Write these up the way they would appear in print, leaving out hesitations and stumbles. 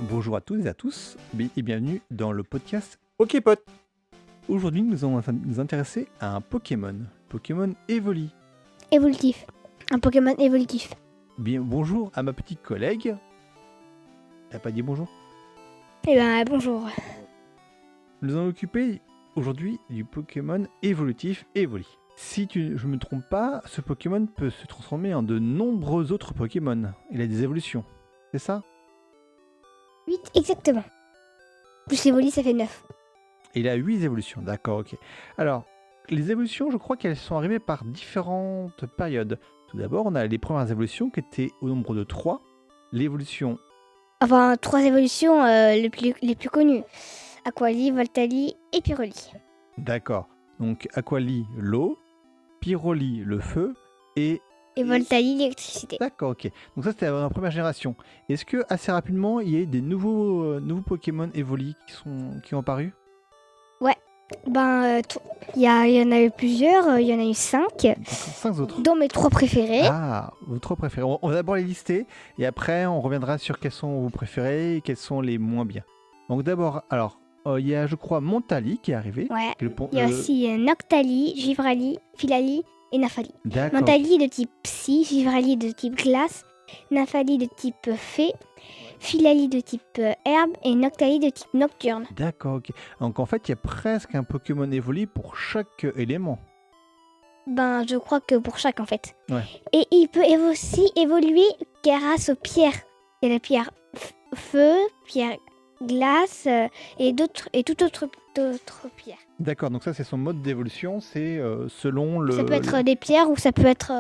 Bonjour à toutes et à tous, et bienvenue dans le podcast Poképot. Aujourd'hui, nous allons nous intéresser à un Pokémon Evoli. Évolutif. Un Pokémon évolutif. Bien, bonjour à ma petite collègue. T'as pas dit bonjour? Eh ben, bonjour. Nous allons occuper aujourd'hui du Pokémon évolutif Evoli. Si je me trompe pas, ce Pokémon peut se transformer en de nombreux autres Pokémon. Il a des évolutions, c'est ça? 8 exactement. Plus évoli, ça fait 9. Il a 8 évolutions, d'accord, ok. Alors, les évolutions, je crois qu'elles sont arrivées par différentes périodes. Tout d'abord, on a les premières évolutions qui étaient au nombre de 3. L'évolution... Enfin, 3 évolutions les plus connues. Aquali, Voltali et Pyroli. D'accord. Donc, Aquali, l'eau, Pyroli, le feu, et Voltali, l'électricité. D'accord, ok. Donc ça, c'était la première génération. Est-ce que assez rapidement, il y a eu des nouveaux Pokémon Evoli qui ont apparu? Ben, il y en a eu plusieurs. Il y en a eu 5. D'accord, 5 autres. Dont mes 3 préférés. Ah, vos 3 préférés. On va d'abord les lister et après on reviendra sur quels sont vos préférés et quels sont les moins bien. Donc d'abord, alors, il y a je crois Montali qui est arrivé. Ouais. Il Il y a aussi Noctali, Givrali, Filali et Nafali. D'accord. Montali de type Psy, Givrali de type Glace, Nafali de type Fée, Filali de type Herbe et Noctali de type Nocturne. D'accord, ok. Donc en fait, il y a presque un Pokémon Evoli pour chaque élément. Ben, je crois que pour chaque en fait. Ouais. Et il peut aussi évoluer grâce aux pierres. Il y a la pierre feu, pierre glace et toute autre pierre. D'accord, donc ça c'est son mode d'évolution, c'est selon le... Ça peut être des pierres ou ça peut être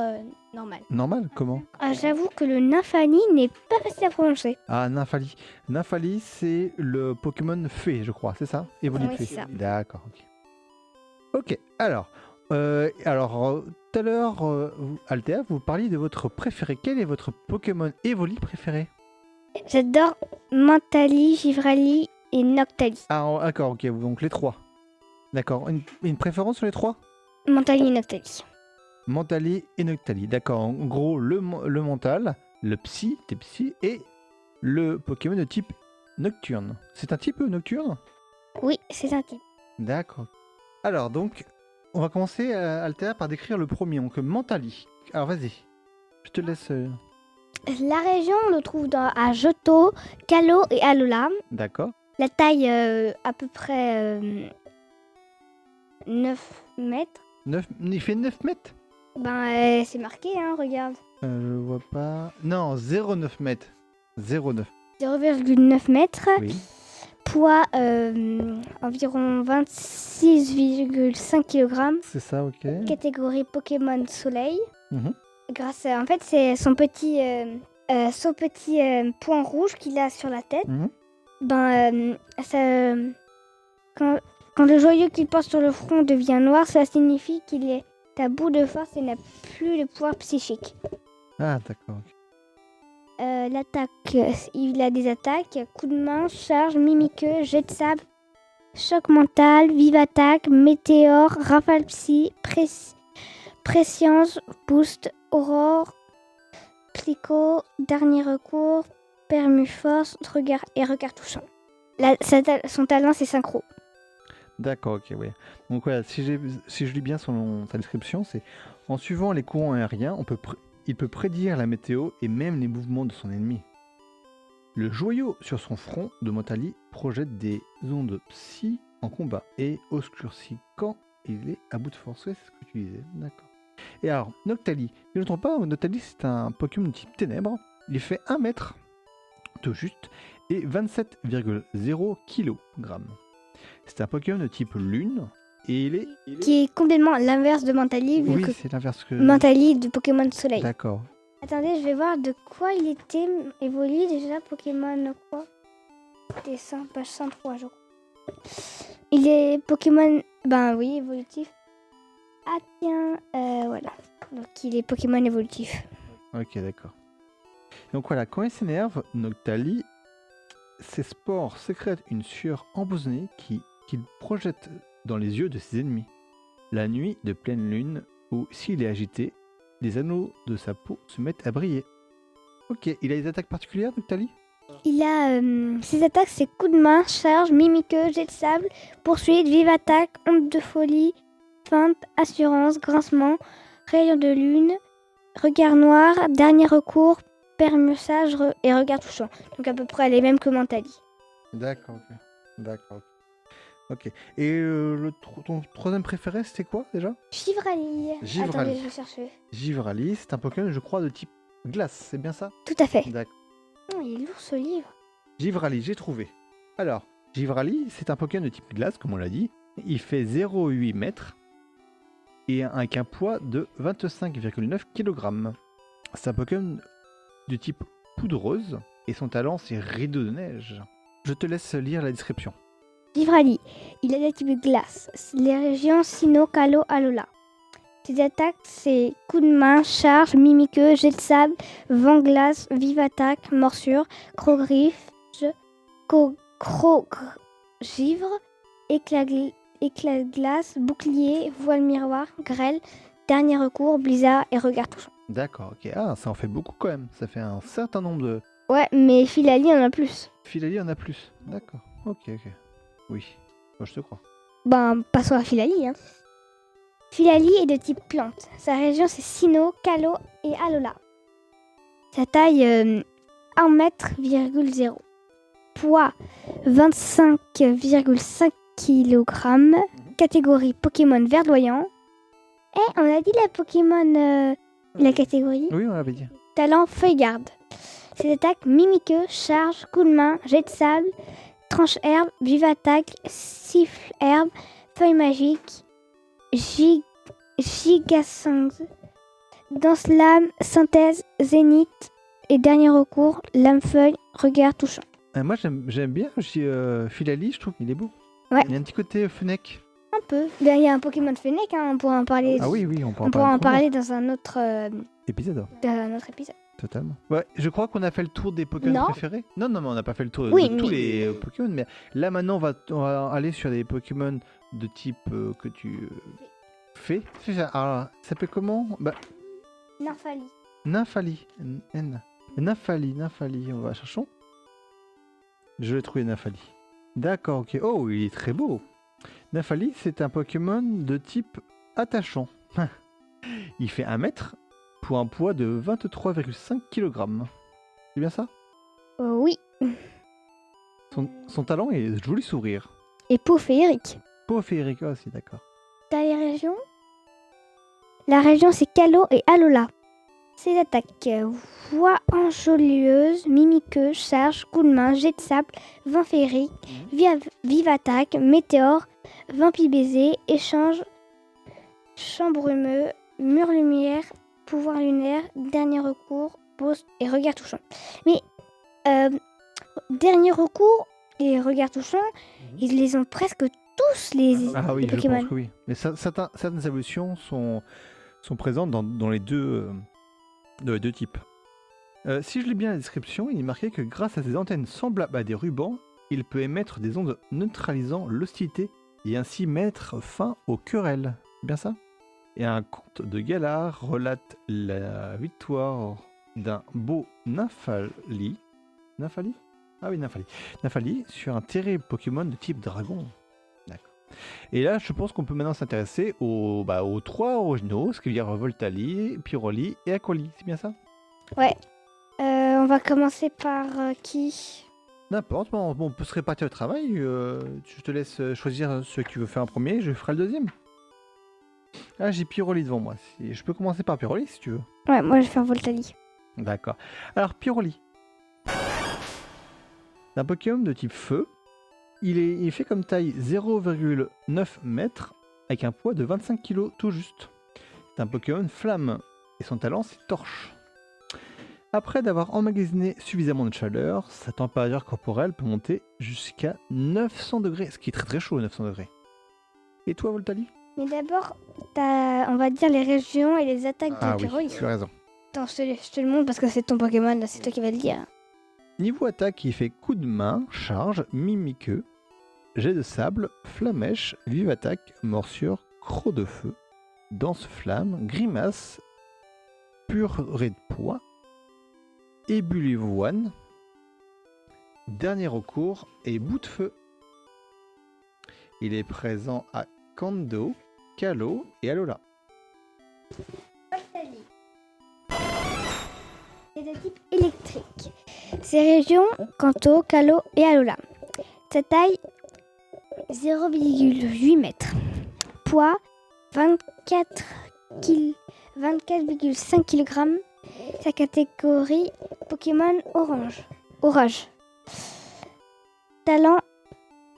normal. Normal, comment? J'avoue que le Nymphali n'est pas facile à prononcer. Ah, Nymphali. Nymphali, c'est le Pokémon fée, je crois, c'est ça? Evoli Oui, fée. c'est ça. D'accord, ok. Ok, alors, tout à l'heure, Althea, vous parliez de votre préféré. Quel est votre Pokémon Evoli préféré? J'adore Montali, Givrali et Noctali. Ah, d'accord, ok, donc les 3. D'accord, une préférence sur les 3? Montali et Noctali. Montali et Noctali, d'accord. En gros, le mental, le psy, et le Pokémon de type nocturne. C'est un type nocturne? Oui, c'est un type. D'accord. Alors, donc, on va commencer, Althea, par décrire le premier, donc Montali. Alors, vas-y, je te laisse... La région, on le trouve à Johto, Kalo et Alola. D'accord. La taille, à peu près 9 mètres. 9... Il fait 9 mètres? Ben, c'est marqué, hein, regarde. Je vois pas... Non, 0,9 mètres. 0,9. 0,9 mètres. Oui. Poids environ 26,5 kg. C'est ça, ok. Catégorie Pokémon Soleil. Mhm. Grâce à, en fait, c'est son petit point rouge qu'il a sur la tête. Mhm. Ben, quand le joyau qu'il porte sur le front devient noir, cela signifie qu'il est à bout de force et n'a plus de pouvoir psychique. Ah, d'accord. L'attaque, il a des attaques, coup de main, charge, mimiqueux, jet de sable, choc mental, vive attaque, météore, rafale psy, prescience, boost, aurore, clico, dernier recours, permuforce, regard et regard touchant. Son talent, c'est synchro. D'accord, ok, oui. Donc voilà, si je lis bien sa description, c'est en suivant les courants aériens, il peut prédire la météo et même les mouvements de son ennemi. Le joyau sur son front de Montali projette des ondes psy en combat et obscurcit quand il est à bout de force. Ouais, c'est ce que tu disais, d'accord. Et alors, Noctali, si je ne me trompe pas, Noctali c'est un Pokémon de type ténèbres. Il fait 1 mètre tout juste et 27,0 kg. C'est un Pokémon de type lune et il est... Qui est complètement l'inverse de Montali, vu Oui, que c'est l'inverse que... Montali de Pokémon Soleil. D'accord. Attendez, je vais voir de quoi il était évolué déjà, Pokémon quoi? Dessin, page 103, je crois. Il est Pokémon, ben oui, évolutif. Ah tiens, voilà. Donc il est Pokémon évolutif. Ok, d'accord. Donc voilà, quand il s'énerve, Noctali, ses spores sécrètent une sueur empoisonnée qu'il projette dans les yeux de ses ennemis. La nuit de pleine lune, ou s'il est agité, les anneaux de sa peau se mettent à briller. Ok, il a des attaques particulières, Noctali? Il a ses attaques, c'est coup de main, charge, mimiqueux, jet de sable, poursuite, vive attaque, onde de folie, feinte, assurance, grincement, rayon de lune, regard noir, dernier recours, permeçage et regard touchant. Donc à peu près les mêmes que Mentali. D'accord, ok. D'accord. Ok. Et ton troisième préféré, c'était quoi déjà? Givrali. Givrali. Attendez, je vais chercher. Givrali, c'est un Pokémon, je crois, de type glace, c'est bien ça? Tout à fait. D'accord. Oh, il est lourd ce livre. Givrali, j'ai trouvé. Alors, Givrali, c'est un Pokémon de type glace, comme on l'a dit. Il fait 0,8 mètres et avec un poids de 25,9 kg. C'est un Pokémon de type poudreuse et son talent, c'est rideau de neige. Je te laisse lire la description. Givrali, il a des types glace. Les régions Sinnoh, Kalos, Alola. Ses attaques, c'est coup de main, charge, mimiqueux, jet de sable, vent glace, vive attaque, morsure, croc-griffe, givre, éclat de glace, bouclier, voile miroir, grêle, dernier recours, blizzard et regard touchant. D'accord, ok. Ah, ça en fait beaucoup quand même. Ça fait un certain nombre de... Ouais, mais Filali en a plus. Filali en a plus. D'accord, ok. Oui, moi, je te crois. Ben, passons à Filali. Filali est de type plante. Sa région, c'est Sinnoh, Kalos et Alola. Sa taille, 1,0 m. Poids, 25,5 kg. Catégorie Pokémon verdoyant. Et on a dit la Pokémon, la catégorie. Oui, on l'avait dit. Talent Feuille-Garde. Ses attaques mimiqueux, charge, coup de main, jet de sable, tranche herbe, vive attaque, siffle herbe, feuille magique, gigasang, danse lame, synthèse, zénith et dernier recours, lame feuille, regard touchant. Moi, j'aime bien aussi Filali, je trouve qu'il est beau. Ouais. Il y a un petit côté Fennec. Un peu. Ben, il y a un Pokémon Fennec, on pourra en parler. Ah oui, on pourra en parler dans un autre épisode. Totalement. Ouais, je crois qu'on a fait le tour des Pokémon préférés. Non, mais on n'a pas fait le tour de tous les Pokémon. Mais là, maintenant, on va aller sur des Pokémon de type que tu fais. Alors, ça s'appelle comment? Nymphali. Nymphali. On va chercher. Je vais trouver Nymphali. D'accord, ok. Oh, il est très beau. Nymphali, c'est un Pokémon de type attachant. Il fait 1 mètre pour un poids de 23,5 kg. C'est bien ça? Oui. Son talent est joli sourire. Et peau féerique. Peau féerique aussi, d'accord. T'as les régions? La région, c'est Kalos et Alola. Ses attaques, voix enjôleuse, mimiqueuse, charge, coup de main, jet de sable, vent féerique, vive attaque, météore, vampi baiser, échange, champ brumeux, mur lumière, pouvoir lunaire, dernier recours, pause et regard touchant. Mais dernier recours et regard touchant, ils les ont presque tous les oui, Pokémon. Je pense que oui. Mais certaines évolutions sont présentes dans les deux types. Si je lis bien la description, il est marqué que grâce à ses antennes semblables à des rubans, il peut émettre des ondes neutralisant l'hostilité et ainsi mettre fin aux querelles. C'est bien ça? Et un conte de Galar relate la victoire d'un beau Nymphali. Nymphali? Ah oui, Nymphali sur un terrible Pokémon de type dragon. D'accord. Et là, je pense qu'on peut maintenant s'intéresser aux 3 originaux, ce qui veut dire Voltali, Pyroli et Aquali. C'est bien ça? Ouais. On va commencer par qui? N'importe, on peut se répartir le travail. Je te laisse choisir ce que tu veux faire en premier, je ferai le deuxième. Ah, j'ai Pyroli devant moi. Je peux commencer par Pyroli si tu veux. Ouais, moi je vais faire Voltali. D'accord. Alors, Pyroli. C'est un Pokémon de type feu. Il fait comme taille 0,9 mètres avec un poids de 25 kg tout juste. C'est un Pokémon flamme et son talent c'est torche. Après d'avoir emmagasiné suffisamment de chaleur, sa température corporelle peut monter jusqu'à 900 degrés, ce qui est très très chaud 900 degrés. Et toi Voltali? Mais d'abord, on va dire les régions et les attaques de Pyroli. Oui, tu as raison. Attends, je te le montre parce que c'est ton Pokémon, là, c'est toi qui vas le dire. Niveau attaque, il fait coup de main, charge, mimiqueux, jet de sable, flamèche, vive attaque, morsure, croc de feu, danse flamme, grimace, purée de poids, ébulivoine, Dernier recours et bout de feu. Il est présent à Kanto, Kalo et Alola. Voltali. C'est de type électrique. Ces régions, Kanto, Kalo et Alola. Sa taille, 0,8 mètres. Poids, 24,5 kg. Sa catégorie, Pokémon Orage. Talent,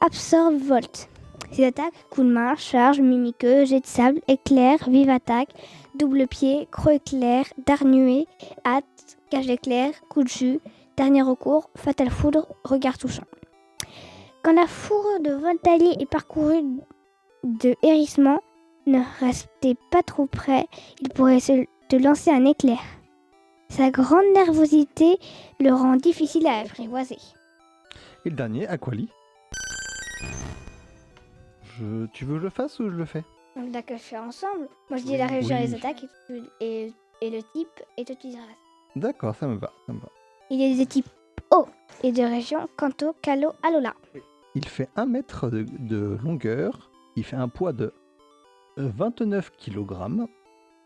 absorbe Volt. Ses attaques, coup de main, charge, mimiqueux, jet de sable, éclair, vive attaque, double pied, croc éclair, dard nuée, hâte, cage d'éclair, coup de jus, dernier recours, fatal foudre, regard touchant. Quand la fourrure de Voltali est parcourue de hérissement, ne restez pas trop près, il pourrait te lancer un éclair. Sa grande nervosité le rend difficile à apprivoiser. Et le dernier, Aquali. Tu veux que je le fasse ou je le fais? On va le faire ensemble. Moi je dis Oui, la région et oui. les attaques et le type et toi tu diras. D'accord, ça me va. Il est de type eau et de région Kanto, Kalo, Alola. Il fait 1 mètre de longueur. Il fait un poids de 29 kg.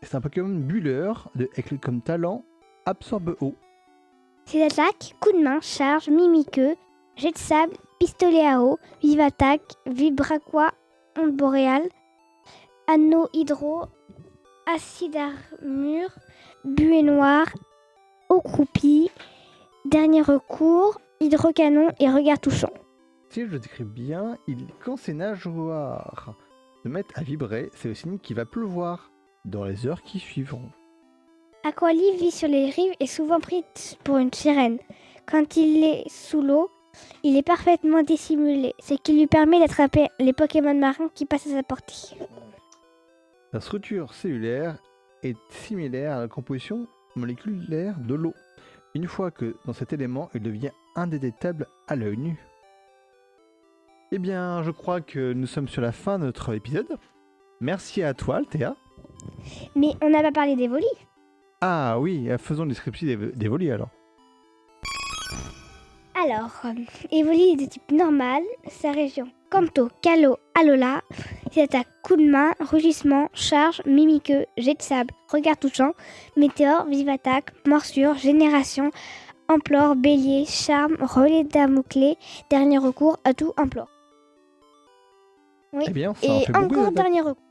C'est un Pokémon bulleur avec comme talent absorbe eau. Ses attaques, coup de main, charge, mimiqueux, jet de sable, pistolet à eau, vive attaque, vibraqua, onde boréale, anneau hydro, acide armure, buée noire, eau croupie, dernier recours, hydrocanon et regard touchant. Si je le décris bien, quand ses nageoires se mettent à vibrer, c'est le signe qu'il va pleuvoir dans les heures qui suivront. Aquali vit sur les rives et souvent pris pour une sirène. Quand il est sous l'eau, il est parfaitement dissimulé, ce qui lui permet d'attraper les Pokémon marins qui passent à sa portée. Sa structure cellulaire est similaire à la composition moléculaire de l'eau. Une fois que dans cet élément, il devient indétectable à l'œil nu. Eh bien, je crois que nous sommes sur la fin de notre épisode. Merci à toi, Théa. Mais on n'a pas parlé des volis. Ah oui, faisons le descriptif des volis alors. Alors, Evoli est de type normal, sa région Kanto, Kalo, Alola, ses attaques coup de main, rugissement, charge, mimiqueux, jet de sable, regard touchant, météore, vive attaque, morsure, génération, implore, bélier, charme, relais Damoclès, dernier recours, atout, implore. Oui. Eh bien, ça en Et fait beaucoup encore d'attaques. dernier recours.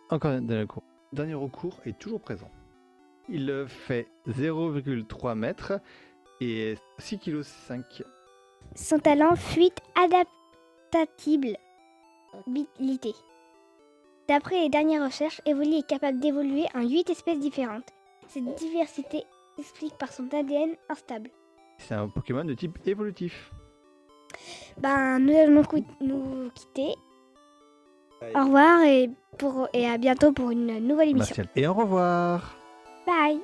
Encore un dernier recours. Dernier recours est toujours présent. Il fait 0,3 mètres et 6,5 kg. Son talent, fuite adaptabilité. D'après les dernières recherches, Evoli est capable d'évoluer en 8 espèces différentes. Cette diversité s'explique par son ADN instable. C'est un Pokémon de type évolutif. Nous allons nous quitter. Au revoir et à bientôt pour une nouvelle émission. Merci. Et au revoir. Bye.